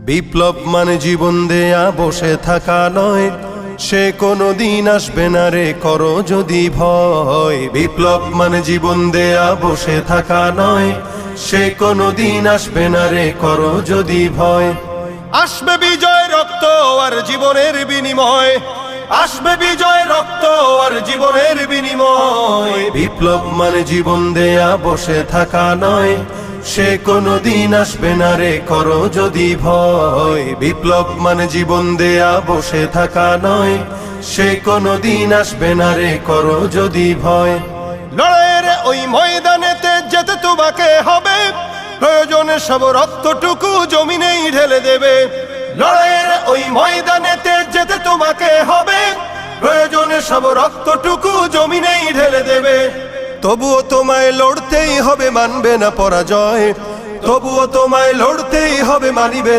বিপ্লব মানে জীবন দেয়া বসে থাকা নয়, সে কোনো দিন আসবে না রে করো যদি ভয়। বিপ্লব মানে জীবন দেয়া বসে থাকা নয়, সে কোনো দিন আসবে না রে করো যদি ভয়। আসবে বিজয় রক্ত আর জীবনের বিনিময়, আসবে বিজয় রক্ত আর জীবনের বিনিময়। বিপ্লব মানে জীবন দেয়া বসে থাকা নয়, সে কোনো দিন আসবে না রে করো যদি ভয়। বিপ্লব মানে জীবন দেয়া বসে থাকা নয়, সে কোনো দিন আসবে না রে করো যদি ভয়। লড়াইয়ের ওই ময়দানেতে যেতে তোমাকে হবে, প্রয়োজনে সব রক্তটুকু জমিনেই ঢেলে দেবে। লড়াইয়ের ওই ময়দানেতে যেতে তোমাকে হবে, প্রয়োজনে সব রক্তটুকু জমিনেই ঢেলে দেবে। তবুও তোমায় লড়তেই হবে, মানবে না পরাজয়। তবুও তোমায় লড়তেই হবে, মানিবে না